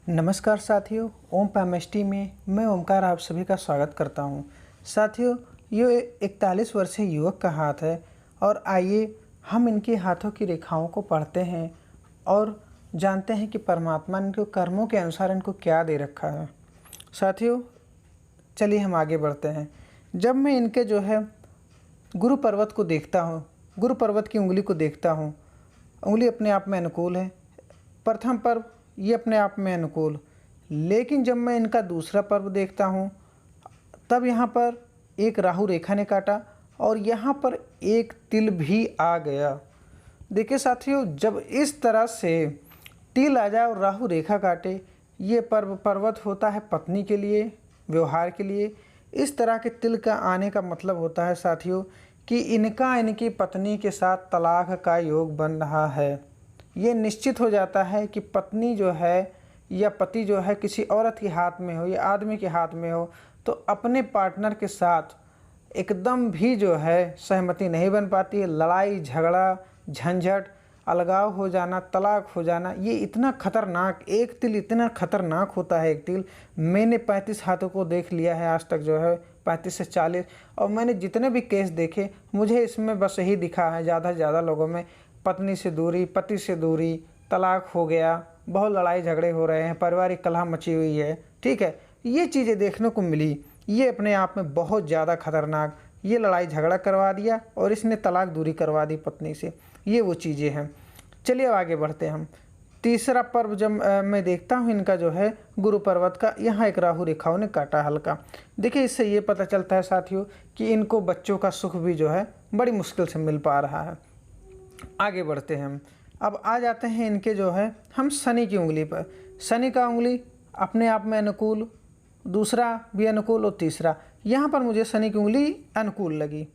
नमस्कार साथियों, ओम पेमेस्ट्री में मैं ओमकार आप सभी का स्वागत करता हूं। साथियों, ये 41 वर्षीय युवक का हाथ है और आइए हम इनके हाथों की रेखाओं को पढ़ते हैं और जानते हैं कि परमात्मा ने इनको कर्मों के अनुसार इनको क्या दे रखा है। साथियों, चलिए हम आगे बढ़ते हैं। जब मैं इनके गुरु पर्वत को देखता हूँ, गुरु पर्वत की उंगली को देखता हूँ, उंगली अपने आप में अनुकूल है। प्रथम पर्व ये अपने आप में अनुकूल, लेकिन जब मैं इनका दूसरा पर्व देखता हूँ तब यहाँ पर एक राहु रेखा ने काटा और यहाँ पर एक तिल भी आ गया। देखिए साथियों, जब इस तरह से तिल आ जाए और राहु रेखा काटे, ये पर्वत होता है पत्नी के लिए, व्यवहार के लिए। इस तरह के तिल का आने का मतलब होता है साथियों कि इनकी पत्नी के साथ तलाक का योग बन रहा है। ये निश्चित हो जाता है कि पत्नी या पति किसी औरत के हाथ में हो या आदमी के हाथ में हो तो अपने पार्टनर के साथ एकदम भी सहमति नहीं बन पाती है। लड़ाई झगड़ा, झंझट, अलगाव हो जाना, तलाक हो जाना, ये इतना खतरनाक, एक तिल इतना खतरनाक होता है। एक तिल मैंने 35 हाथों को देख लिया है आज तक 35 से 40, और मैंने जितने भी केस देखे मुझे इसमें बस यही दिखा है ज़्यादा से ज़्यादा लोगों में पत्नी से दूरी, पति से दूरी, तलाक हो गया, बहुत लड़ाई झगड़े हो रहे हैं, पारिवारिक कलह मची हुई है। ठीक है, ये चीज़ें देखने को मिली। ये अपने आप में बहुत ज़्यादा खतरनाक, ये लड़ाई झगड़ा करवा दिया और इसने तलाक दूरी करवा दी पत्नी से। ये वो चीज़ें हैं। चलिए अब आगे बढ़ते हैं हम। तीसरा पर्व जब मैं देखता हूँ इनका गुरु पर्वत का, यहाँ एक राहु रेखाओं ने काटा हल्का। देखिए, इससे ये पता चलता है साथियों कि इनको बच्चों का सुख भी बड़ी मुश्किल से मिल पा रहा है। आगे बढ़ते हैं हम। अब आ जाते हैं इनके हम शनि की उंगली पर। शनि का उंगली अपने आप में अनुकूल, दूसरा भी अनुकूल और तीसरा, यहाँ पर मुझे शनि की उंगली अनुकूल लगी।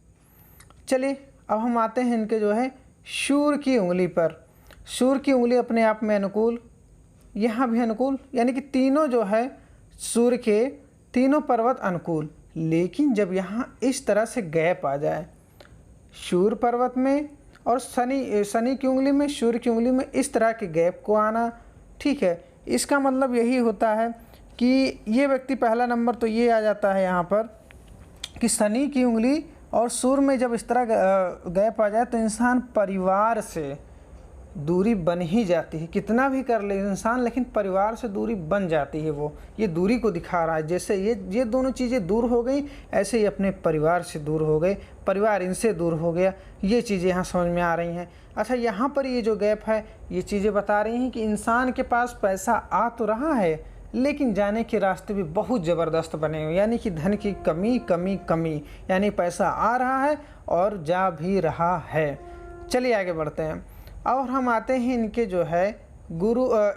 चलिए अब हम आते हैं इनके सूर्य की उंगली पर। सूर्य की उंगली अपने आप में अनुकूल, यहाँ भी अनुकूल, यानी कि तीनों सूर्य के तीनों पर्वत अनुकूल। लेकिन जब यहाँ इस तरह से गैप आ जाए सूर्य पर्वत में और शनि की उंगली में, सूर्य की उंगली में इस तरह के गैप को आना, ठीक है, इसका मतलब यही होता है कि ये व्यक्ति पहला नंबर तो ये आ जाता है यहाँ पर कि शनि की उंगली और सूर्य में जब इस तरह गैप आ जाए तो इंसान परिवार से दूरी बन ही जाती है। कितना भी कर ले इंसान, लेकिन परिवार से दूरी बन जाती है। वो ये दूरी को दिखा रहा है। जैसे ये दोनों चीज़ें दूर हो गई, ऐसे ही अपने परिवार से दूर हो गए, परिवार इनसे दूर हो गया। ये चीज़ें यहाँ समझ में आ रही हैं। अच्छा, यहाँ पर ये जो गैप है, ये चीज़ें बता रही हैं कि इंसान के पास पैसा आ तो रहा है, लेकिन जाने के रास्ते भी बहुत ज़बरदस्त बने हुए, यानी कि धन की कमी, यानी पैसा आ रहा है और जा भी रहा है। चलिए आगे बढ़ते हैं और हम आते हैं इनके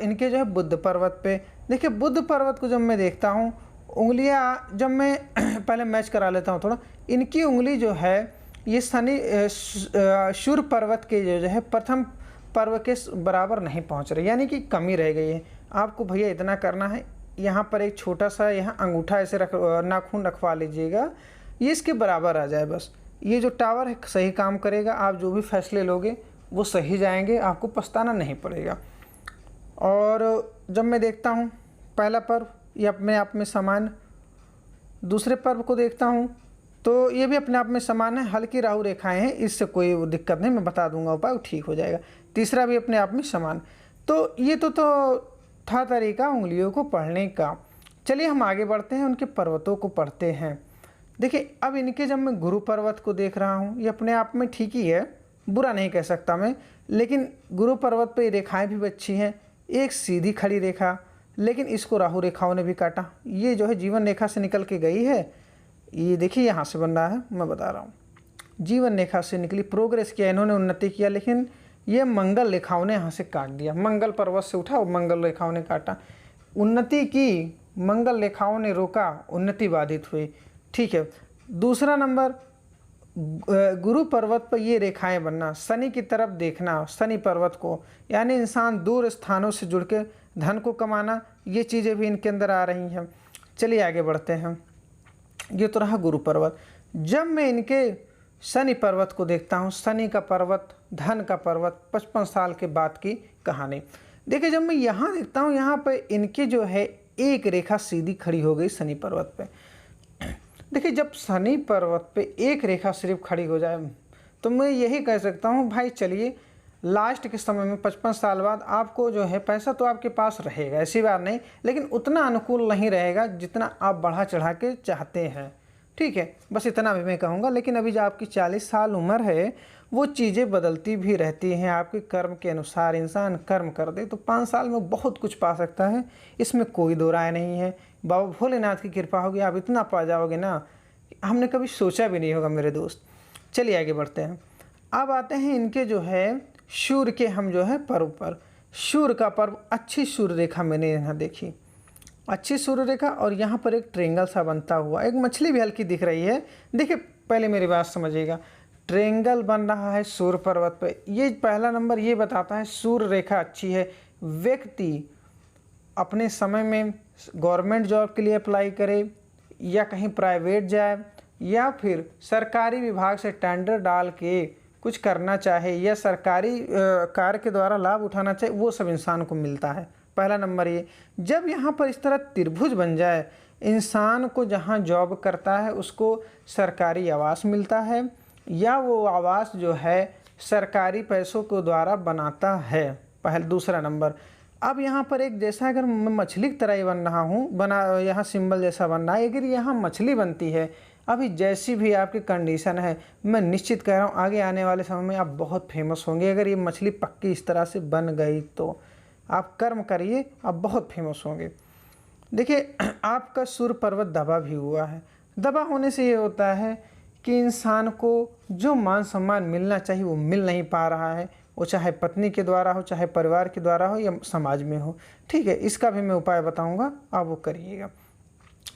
इनके बुद्ध पर्वत पे। देखिए, बुद्ध पर्वत को जब मैं देखता हूँ, उंगलियाँ जब मैं पहले मैच करा लेता हूँ थोड़ा, इनकी उंगली ये शनि सूर्य पर्वत के प्रथम पर्व के बराबर नहीं पहुँच रही, यानी कि कमी रह गई है। आपको भैया इतना करना है, यहाँ पर एक छोटा सा यहाँ अंगूठा ऐसे नाखून रखवा लीजिएगा, ये इसके बराबर आ जाए बस। ये जो टावर है सही काम करेगा, आप जो भी फैसले लोगे वो सही जाएंगे, आपको पछताना नहीं पड़ेगा। और जब मैं देखता हूँ पहला पर्व ये अपने आप में समान, दूसरे पर्व को देखता हूँ तो ये भी अपने आप में समान है, हल्की राहु रेखाएं हैं, इससे कोई दिक्कत नहीं, मैं बता दूंगा उपाय, ठीक हो जाएगा। तीसरा भी अपने आप में समान। तो ये तो था तरीका उंगलियों को पढ़ने का। चलिए हम आगे बढ़ते हैं, उनके पर्वतों को पढ़ते हैं। देखिए, अब इनके जब मैं गुरु पर्वत को देख रहा हूँ, ये अपने आप में ठीक ही है, बुरा नहीं कह सकता मैं, लेकिन गुरु पर्वत पे रेखाएं भी अच्छी हैं। एक सीधी खड़ी रेखा, लेकिन इसको राहु रेखाओं ने भी काटा। ये जीवन रेखा से निकल के गई है। ये देखिए यहाँ से बन रहा है, मैं बता रहा हूँ, जीवन रेखा से निकली, प्रोग्रेस किया इन्होंने, उन्नति किया, लेकिन ये मंगल रेखाओं ने यहाँ से काट दिया। मंगल पर्वत से उठा और मंगल रेखाओं ने काटा। उन्नति की मंगल रेखाओं ने रोका, उन्नति बाधित हुई। ठीक है, दूसरा नंबर गुरु पर्वत पर ये रेखाएं बनना, शनि की तरफ देखना, शनि पर्वत को, यानी इंसान दूर स्थानों से जुड़ के धन को कमाना, ये चीज़ें भी इनके अंदर आ रही हैं। चलिए आगे बढ़ते हैं। ये तो रहा गुरु पर्वत। जब मैं इनके शनि पर्वत को देखता हूँ, शनि का पर्वत, धन का पर्वत, 55 साल के बाद की कहानी। देखिए जब मैं यहाँ देखता हूँ, यहाँ पे इनके जो है एक रेखा सीधी खड़ी हो गई शनि पर्वत पे। देखिए जब शनि पर्वत पे एक रेखा सिर्फ खड़ी हो जाए तो मैं यही कह सकता हूँ भाई चलिए लास्ट के समय में 55 साल बाद आपको जो है पैसा तो आपके पास रहेगा, ऐसी बात नहीं, लेकिन उतना अनुकूल नहीं रहेगा जितना आप बढ़ा चढ़ा के चाहते हैं। ठीक है, बस इतना भी मैं कहूँगा। लेकिन अभी जो आपकी 40 साल उम्र है वो चीज़ें बदलती भी रहती हैं, आपके कर्म के अनुसार इंसान कर्म कर दे तो 5 साल में बहुत कुछ पा सकता है, इसमें कोई दो राय नहीं है। बाबा भोलेनाथ की कृपा होगी, आप इतना पा जाओगे ना, हमने कभी सोचा भी नहीं होगा मेरे दोस्त। चलिए आगे बढ़ते हैं। अब आते हैं इनके जो है सूर्य के हम जो है पर्व पर। सूर्य का पर्व, अच्छी सूर्य रेखा मैंने यहाँ देखी, अच्छी सूर्य रेखा, और यहाँ पर एक ट्रेंगल सा बनता हुआ, एक मछली भी हल्की दिख रही है। देखिए पहले मेरी बात समझिएगा, ट्रेंगल बन रहा है सूर्य पर्वत पे, ये पहला नंबर ये बताता है सूर्य रेखा अच्छी है। व्यक्ति अपने समय में गवर्नमेंट जॉब के लिए अप्लाई करे या कहीं प्राइवेट जाए या फिर सरकारी विभाग से टेंडर डाल के कुछ करना चाहे या सरकारी कार्य के द्वारा लाभ उठाना चाहे, वो सब इंसान को मिलता है। पहला नंबर ये, जब यहाँ पर इस तरह त्रिभुज बन जाए, इंसान को जहाँ जॉब करता है उसको सरकारी आवास मिलता है या वो आवास जो है सरकारी पैसों के द्वारा बनाता है। दूसरा नंबर, अब यहाँ पर एक जैसा अगर मैं मछली की तरह ही बन रहा हूँ, यहाँ सिंबल जैसा बन रहा है, अगर यहाँ मछली बनती है, अभी जैसी भी आपकी कंडीशन है, मैं निश्चित कह रहा हूँ आगे आने वाले समय में आप बहुत फेमस होंगे। अगर ये मछली पक्की इस तरह से बन गई तो आप कर्म करिए, आप बहुत फेमस होंगे। देखिए आपका सूर्य पर्वत दबा भी हुआ है, दबा होने से ये होता है कि इंसान को जो मान सम्मान मिलना चाहिए वो मिल नहीं पा रहा है, वो चाहे पत्नी के द्वारा हो, चाहे परिवार के द्वारा हो या समाज में हो। ठीक है, इसका भी मैं उपाय बताऊंगा, आप वो करिएगा।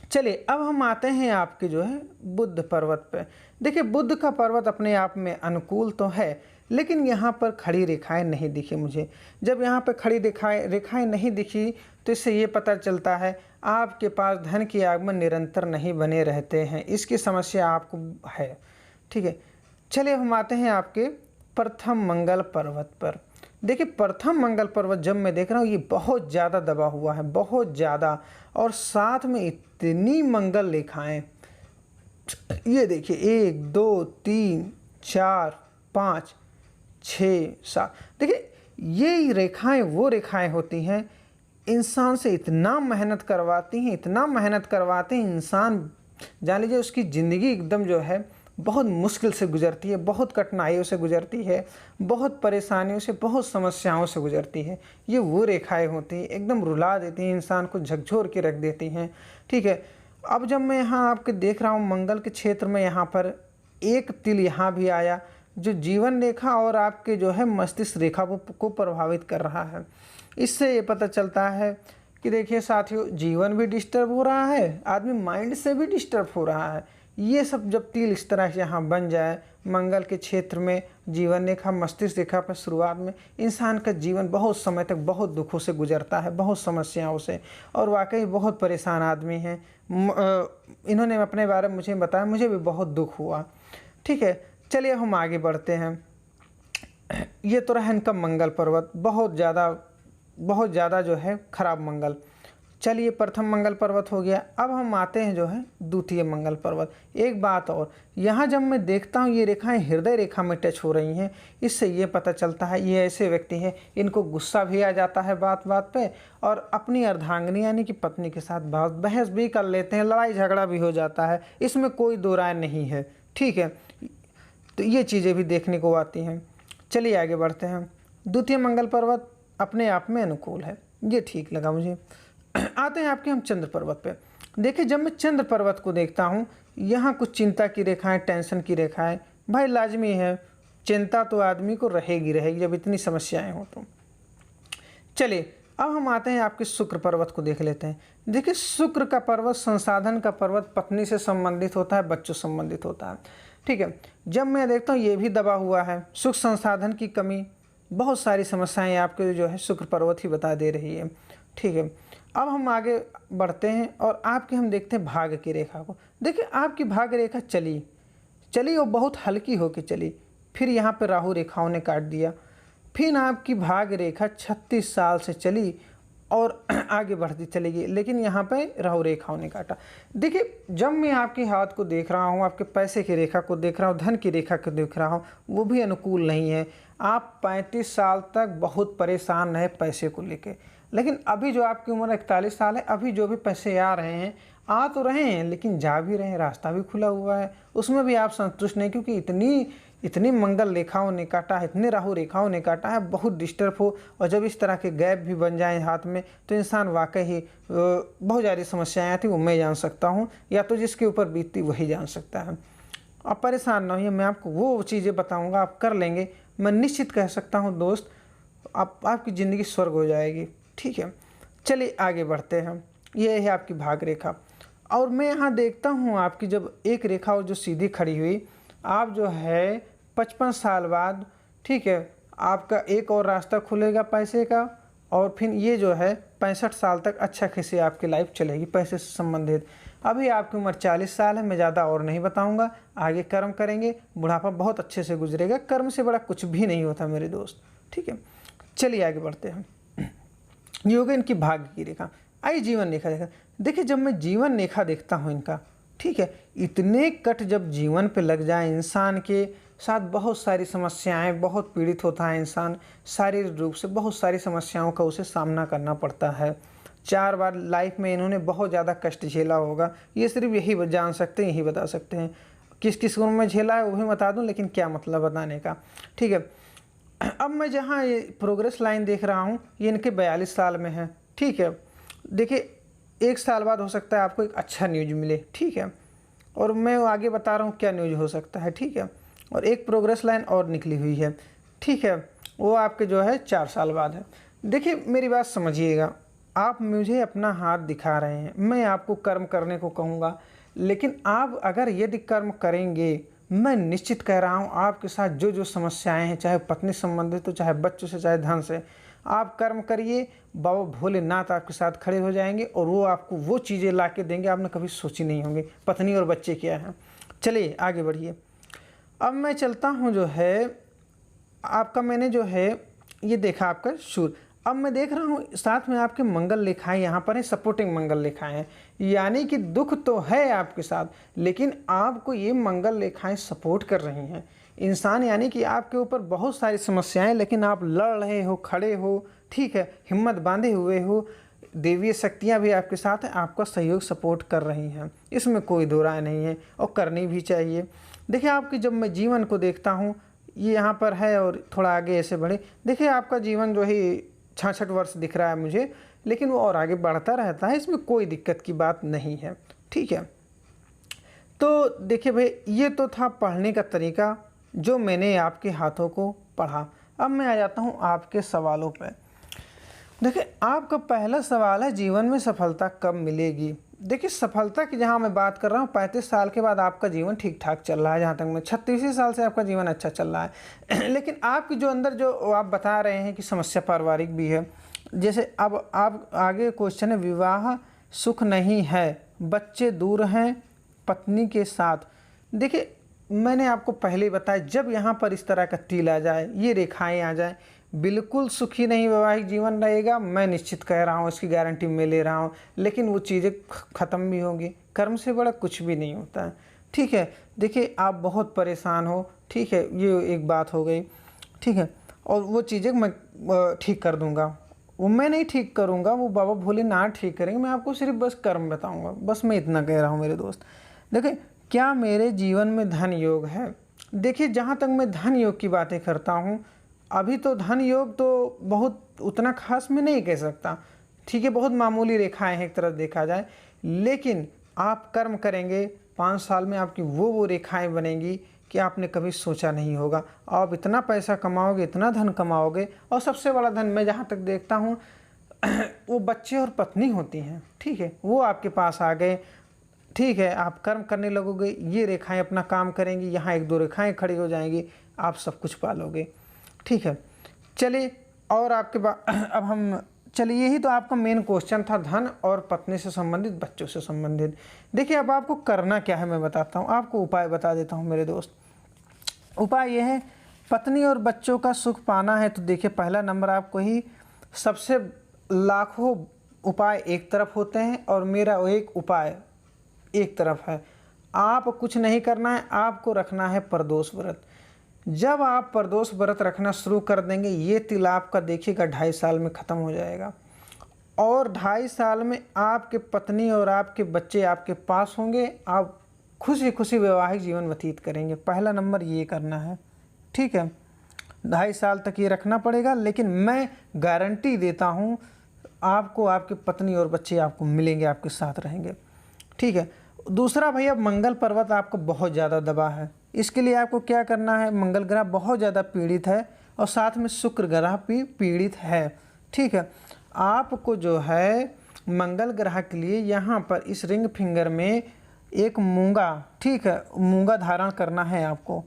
चलिए अब हम आते हैं आपके जो है बुध पर्वत पे। देखिए बुध का पर्वत अपने आप में अनुकूल तो है, लेकिन यहाँ पर खड़ी रेखाएं नहीं दिखी मुझे। जब यहाँ पर खड़ी रेखाएं नहीं दिखी तो इससे ये पता चलता है आपके पास धन की आगमन निरंतर नहीं बने रहते हैं, इसकी समस्या आपको है। ठीक है, चलिए हम आते हैं आपके प्रथम मंगल पर्वत पर। देखिए प्रथम मंगल पर्वत जब मैं देख रहा हूँ ये बहुत ज़्यादा दबा हुआ है, बहुत ज़्यादा, और साथ में इतनी मंगल रेखाएं, ये देखिए 1 2 3 4 5 6 7। देखिए ये रेखाएं वो रेखाएं होती हैं इंसान से इतना मेहनत करवाती हैं, इतना मेहनत करवाते हैं, इंसान जान लीजिए उसकी ज़िंदगी एकदम जो है बहुत मुश्किल से गुजरती है, बहुत कठिनाइयों से गुजरती है, बहुत परेशानियों से, बहुत समस्याओं से गुजरती है। ये वो रेखाएं होती हैं एकदम रुला देती हैं, इंसान को झकझोर के रख देती हैं। ठीक है, अब जब मैं यहाँ आपके देख रहा हूँ मंगल के क्षेत्र में, यहाँ पर एक तिल यहाँ भी आया जो जीवन रेखा और आपके जो है मस्तिष्क रेखा को प्रभावित कर रहा है। इससे ये पता चलता है कि देखिए साथियों, जीवन भी डिस्टर्ब हो रहा है, आदमी माइंड से भी डिस्टर्ब हो रहा है। ये सब जब तिल इस तरह से यहाँ बन जाए मंगल के क्षेत्र में, जीवन रेखा मस्तिष्क रेखा पर शुरुआत में, इंसान का जीवन बहुत समय तक बहुत दुखों से गुजरता है, बहुत समस्याओं से, और वाकई बहुत परेशान आदमी हैं। इन्होंने अपने बारे में मुझे बताया, मुझे भी बहुत दुख हुआ। ठीक है, चलिए हम आगे बढ़ते हैं। ये तो रहा इनका मंगल पर्वत, बहुत ज़्यादा जो है खराब मंगल। चलिए प्रथम मंगल पर्वत हो गया। अब हम आते हैं जो है द्वितीय मंगल पर्वत। एक बात और, यहाँ जब मैं देखता हूँ ये रेखाएं हृदय रेखा में टच हो रही हैं, इससे ये पता चलता है ये ऐसे व्यक्ति हैं इनको गुस्सा भी आ जाता है बात बात पे, और अपनी अर्धांगिनी यानी कि पत्नी के साथ बहस भी कर लेते हैं, लड़ाई झगड़ा भी हो जाता है, इसमें कोई दो राय नहीं है। ठीक है, तो ये चीज़ें भी देखने को आती हैं। चलिए आगे बढ़ते हैं। द्वितीय मंगल पर्वत अपने आप में अनुकूल है, ये ठीक लगा मुझे। आते हैं आपके हम चंद्र पर्वत पे। देखिए जब मैं चंद्र पर्वत को देखता हूँ, यहाँ कुछ चिंता की रेखाएं, टेंशन की रेखाएं, भाई लाजमी है, चिंता तो आदमी को रहेगी जब इतनी समस्याएं हो तो। चलिए अब हम आते हैं आपके शुक्र पर्वत को देख लेते हैं। देखिए शुक्र का पर्वत संसाधन का पर्वत, पत्नी से संबंधित होता है, बच्चों से संबंधित होता है। ठीक है, जब मैं देखता हूँ ये भी दबा हुआ है, सुख संसाधन की कमी, बहुत सारी समस्याएं आपके जो है शुक्र पर्वत ही बता दे रही है। ठीक है, अब हम आगे बढ़ते हैं और आपके हम देखते हैं भाग्य की रेखा को। देखिए आपकी भाग्य रेखा चली और बहुत हल्की होकर चली, फिर यहाँ पे राहु रेखाओं ने काट दिया। फिर आपकी भाग्य रेखा 36 साल से चली और आगे बढ़ती चली गई, लेकिन यहाँ पे राहु रेखाओं ने काटा। देखिए, जब मैं आपके हाथ को देख रहा हूँ, आपके पैसे की रेखा को देख रहा हूँ, धन की रेखा को देख रहा हूँ, वो भी अनुकूल नहीं है। आप 35 साल तक बहुत परेशान रहे पैसे को लेके, लेकिन अभी जो आपकी उम्र 41 साल है, अभी जो भी पैसे आ रहे हैं, आ तो रहे हैं लेकिन जा भी रहे हैं, रास्ता भी खुला हुआ है, उसमें भी आप संतुष्ट नहीं, क्योंकि इतनी मंगल रेखाओं ने काटा है, इतने राहु रेखाओं ने काटा है, बहुत डिस्टर्ब हो। और जब इस तरह के गैप भी बन जाएं हाथ में, तो इंसान वाकई ही बहुत ज़्यादा समस्याएं आती, वो मैं जान सकता हूँ, या तो जिसके ऊपर बीतती वही जान सकता है। आप परेशान ना होइए, मैं आपको वो चीज़ें बताऊँगा, आप कर लेंगे, मैं निश्चित कह सकता हूँ दोस्त, आपकी ज़िंदगी स्वर्ग हो जाएगी। ठीक है, चलिए आगे बढ़ते हैं। ये है आपकी भाग्य रेखा, और मैं यहाँ देखता हूँ आपकी जब एक रेखा और जो सीधी खड़ी हुई, आप जो है 55 साल बाद, ठीक है, आपका एक और रास्ता खुलेगा पैसे का, और फिर ये जो है 65 साल तक अच्छा खासी आपकी लाइफ चलेगी पैसे से संबंधित। अभी आपकी उम्र 40 साल है, मैं ज़्यादा और नहीं बताऊंगा, आगे कर्म करेंगे, बुढ़ापा बहुत अच्छे से गुजरेगा, कर्म से बड़ा कुछ भी नहीं होता मेरे दोस्त। ठीक है, चलिए आगे बढ़ते हैं। ये हो गई इनकी भाग्य की रेखा। आई जीवन रेखा देखा। देखिए, जब मैं जीवन रेखा देखता हूँ इनका, ठीक है, इतने कट जब जीवन पे लग जाए, इंसान के साथ बहुत सारी समस्याएं, बहुत पीड़ित होता है इंसान, शारीरिक रूप से बहुत सारी समस्याओं का उसे सामना करना पड़ता है। 4 बार लाइफ में इन्होंने बहुत ज़्यादा कष्ट झेला होगा, ये सिर्फ यही जान सकते हैं, यही बता सकते हैं। किस किस उम्र में झेला है वो भी बता दूँ, लेकिन क्या मतलब बताने का। ठीक है, अब मैं जहाँ ये प्रोग्रेस लाइन देख रहा हूँ, ये इनके 42 साल में है। ठीक है, देखिए 1 साल बाद हो सकता है आपको एक अच्छा न्यूज मिले। ठीक है, और मैं आगे बता रहा हूँ क्या न्यूज हो सकता है। ठीक है, और एक प्रोग्रेस लाइन और निकली हुई है। ठीक है, वो आपके जो है 4 साल बाद है। देखिए, मेरी बात समझिएगा, आप मुझे अपना हाथ दिखा रहे हैं, मैं आपको कर्म करने को कहूँगा, लेकिन आप अगर यदि कर्म करेंगे, मैं निश्चित कह रहा हूँ आपके साथ जो जो समस्याएं हैं, चाहे पत्नी संबंधित हो, चाहे बच्चों से, चाहे धन से, आप कर्म करिए, बाबा भोलेनाथ आपके साथ खड़े हो जाएंगे और वो आपको वो चीज़ें ला के देंगे आपने कभी सोची नहीं होंगी। पत्नी और बच्चे क्या हैं। चलिए आगे बढ़िए। अब मैं चलता हूँ जो है आपका, मैंने जो है ये देखा आपका सूर्य, अब मैं देख रहा हूँ साथ में आपके मंगल रेखाएं यहाँ पर है, सपोर्टिंग मंगल रेखाएं हैं, यानी कि दुख तो है आपके साथ, लेकिन आपको ये मंगल रेखाएं सपोर्ट कर रही हैं। इंसान यानी कि आपके ऊपर बहुत सारी समस्याएं, लेकिन आप लड़ रहे हो, खड़े हो, ठीक है, हिम्मत बांधे हुए हो, देवीय शक्तियाँ भी आपके साथ हैं, आपका सहयोग सपोर्ट कर रही हैं, इसमें कोई दो राय नहीं है, और करनी भी चाहिए। देखिए, आपकी जब मैं जीवन को देखता हूँ, ये यहाँ पर है और थोड़ा आगे ऐसे बढ़े, देखिए आपका जीवन जो है 66 वर्ष दिख रहा है मुझे, लेकिन वो और आगे बढ़ता रहता है, इसमें कोई दिक्कत की बात नहीं है। ठीक है, तो देखिए भाई, ये तो था पढ़ने का तरीका जो मैंने आपके हाथों को पढ़ा। अब मैं आ जाता हूँ आपके सवालों पर। देखिए, आपका पहला सवाल है जीवन में सफलता कब मिलेगी। देखिए, सफलता की जहाँ मैं बात कर रहा हूँ, 35 साल के बाद आपका जीवन ठीक ठाक चल रहा है, जहाँ तक मैं 36 साल से आपका जीवन अच्छा चल रहा है। लेकिन आपकी जो अंदर जो आप बता रहे हैं कि समस्या पारिवारिक भी है, जैसे अब आप आगे क्वेश्चन है, विवाह सुख नहीं है, बच्चे दूर हैं पत्नी के साथ। देखिए, मैंने आपको पहले बताया, जब यहाँ पर इस तरह का तिल आ जाए, ये रेखाएं आ जाए, बिल्कुल सुखी नहीं वैवाहिक जीवन रहेगा, मैं निश्चित कह रहा हूँ, इसकी गारंटी मैं ले रहा हूँ। लेकिन वो चीज़ें ख़त्म भी होंगी, कर्म से बड़ा कुछ भी नहीं होता है। ठीक है, देखिए आप बहुत परेशान हो, ठीक है, ये एक बात हो गई। ठीक है, और वो चीज़ें मैं ठीक कर दूँगा, वो मैं नहीं ठीक करूँगा, वो बाबा भोलेनाथ ठीक करेंगे, मैं आपको सिर्फ बस कर्म बताऊँगा, बस मैं इतना कह रहा हूँ मेरे दोस्त। देखिए, क्या मेरे जीवन में धन योग है। देखिए, जहाँ तक मैं धन योग की बातें करता हूँ, अभी तो धन योग तो बहुत उतना खास मैं नहीं कह सकता। ठीक है, बहुत मामूली रेखाएं हैं एक तरफ देखा जाए, लेकिन आप कर्म करेंगे, 5 साल में आपकी वो रेखाएं बनेंगी कि आपने कभी सोचा नहीं होगा। आप इतना पैसा कमाओगे, इतना धन कमाओगे, और सबसे बड़ा धन मैं जहाँ तक देखता हूँ वो बच्चे और पत्नी होती हैं। ठीक है, वो आपके पास आ गए, ठीक है, आप कर्म करने लगोगे, ये रेखाएं अपना काम करेंगी, यहाँ 1-2 रेखाएं खड़ी हो जाएंगी, आप सब कुछ पालोगे। ठीक है, चलिए, और आपके बाद अब हम चलिए, यही तो आपका मेन क्वेश्चन था, धन और पत्नी से संबंधित, बच्चों से संबंधित। देखिए, अब आपको करना क्या है मैं बताता हूँ, आपको उपाय बता देता हूँ मेरे दोस्त। उपाय ये है पत्नी और बच्चों का सुख पाना है तो देखिए पहला नंबर आपको ही सबसे लाखों उपाय एक तरफ होते हैं और मेरा वो एक उपाय एक तरफ है। आप कुछ नहीं करना है, आपको रखना है प्रदोष व्रत। जब आप प्रदोष व्रत रखना शुरू कर देंगे ये तिल आपका देखिएगा 2.5 साल में ख़त्म हो जाएगा और 2.5 साल में आपके पत्नी और आपके बच्चे आपके पास होंगे। आप खुशी खुशी वैवाहिक जीवन व्यतीत करेंगे। पहला नंबर ये करना है, ठीक है। 2.5 साल तक ये रखना पड़ेगा, लेकिन मैं गारंटी देता हूँ आपको आपके पत्नी और बच्चे आपको मिलेंगे, आपके साथ रहेंगे, ठीक है। दूसरा भैया, मंगल पर्वत आपको बहुत ज़्यादा दबा है। इसके लिए आपको क्या करना है, मंगल ग्रह बहुत ज़्यादा पीड़ित है और साथ में शुक्र ग्रह भी पीड़ित है, ठीक है। आपको जो है मंगल ग्रह के लिए यहाँ पर इस रिंग फिंगर में एक मूंगा, ठीक है, मूंगा धारण करना है आपको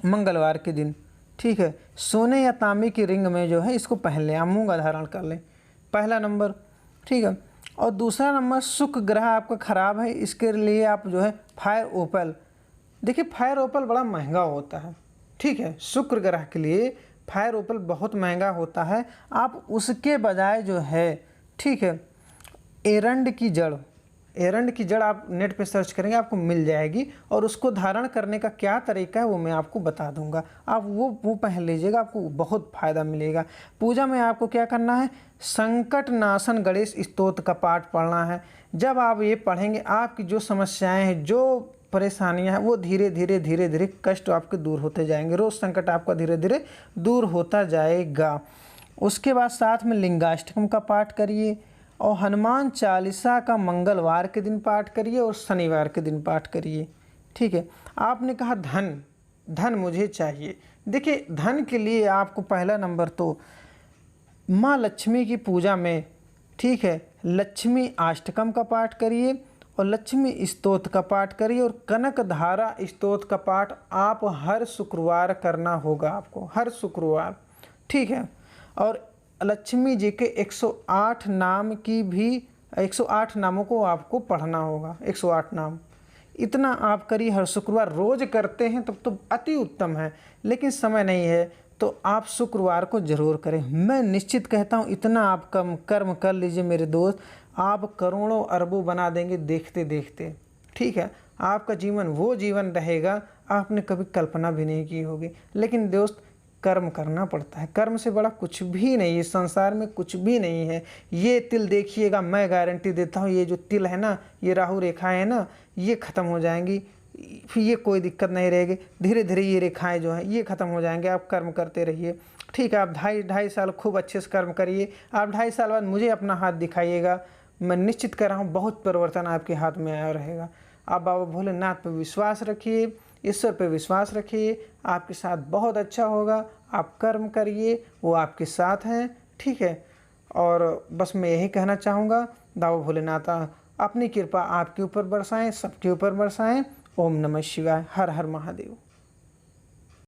मंगलवार के दिन, ठीक है। सोने या तांबे की रिंग में जो है इसको पहन लें, आप मूंगा धारण कर लें, पहला नंबर, ठीक है। और दूसरा नंबर, शुक्र ग्रह आपका ख़राब है, इसके लिए आप जो है फायर ओपल, देखिए फायर ओपल बड़ा महंगा होता है, ठीक है। शुक्र ग्रह के लिए फायर ओपल बहुत महंगा होता है। आप उसके बजाय जो है, ठीक है, एरंड की जड़ आप नेट पे सर्च करेंगे आपको मिल जाएगी और उसको धारण करने का क्या तरीका है वो मैं आपको बता दूंगा। आप वो पहन लीजिएगा, आपको बहुत फ़ायदा मिलेगा। पूजा में आपको क्या करना है, संकट नाशन गणेश स्तोत्र का पाठ पढ़ना है। जब आप ये पढ़ेंगे आपकी जो समस्याएं हैं, जो परेशानियां हैं, वो धीरे धीरे कष्ट आपके दूर होते जाएंगे। रोज़ संकट आपका धीरे धीरे दूर होता जाएगा। उसके बाद साथ में लिंगाष्टकम का पाठ करिए और हनुमान चालीसा का मंगलवार के दिन पाठ करिए और शनिवार के दिन पाठ करिए, ठीक है। आपने कहा धन मुझे चाहिए। देखिए धन के लिए आपको पहला नंबर तो माँ लक्ष्मी की पूजा में, ठीक है, लक्ष्मी अष्टकम का पाठ करिए और लक्ष्मी स्तोत्र का पाठ करिए और कनक धारा स्तोत्र का पाठ आप हर शुक्रवार करना होगा, आपको हर शुक्रवार, ठीक है। और लक्ष्मी जी के 108 नाम की भी 108 नामों को आपको पढ़ना होगा, 108 नाम, इतना आप करिए हर शुक्रवार। रोज़ करते हैं तब तो अति उत्तम है, लेकिन समय नहीं है तो आप शुक्रवार को ज़रूर करें। मैं निश्चित कहता हूँ इतना आप कर्म कर लीजिए मेरे दोस्त, आप करोड़ों अरबों बना देंगे देखते देखते, ठीक है। आपका जीवन वो जीवन रहेगा आपने कभी कल्पना भी नहीं की होगी। लेकिन दोस्त कर्म करना पड़ता है, कर्म से बड़ा कुछ भी नहीं है संसार में, कुछ भी नहीं है। ये तिल देखिएगा, मैं गारंटी देता हूँ ये जो तिल है ना, ये राहु रेखाएं है ना, ये ख़त्म हो जाएंगी, फिर ये कोई दिक्कत नहीं रहेगी। धीरे धीरे ये रेखाएं जो हैं ये ख़त्म हो जाएंगे। आप कर्म करते रहिए, ठीक है। आप ढाई साल खूब अच्छे से कर्म करिए। आप 2.5 साल बाद मुझे अपना हाथ दिखाइएगा, मैं निश्चित कर रहा हूँ बहुत परिवर्तन आपके हाथ में आया रहेगा। आप बाबा भोलेनाथ पर विश्वास रखिए, ईश्वर पर विश्वास रखिए, आपके साथ बहुत अच्छा होगा। आप कर्म करिए, वो आपके साथ हैं, ठीक है। और बस मैं यही कहना चाहूँगा, बाबा भोलेनाथ अपनी कृपा आपके ऊपर बरसाएं, सबके ऊपर बरसाएं। ओम नमः शिवाय, हर हर महादेव।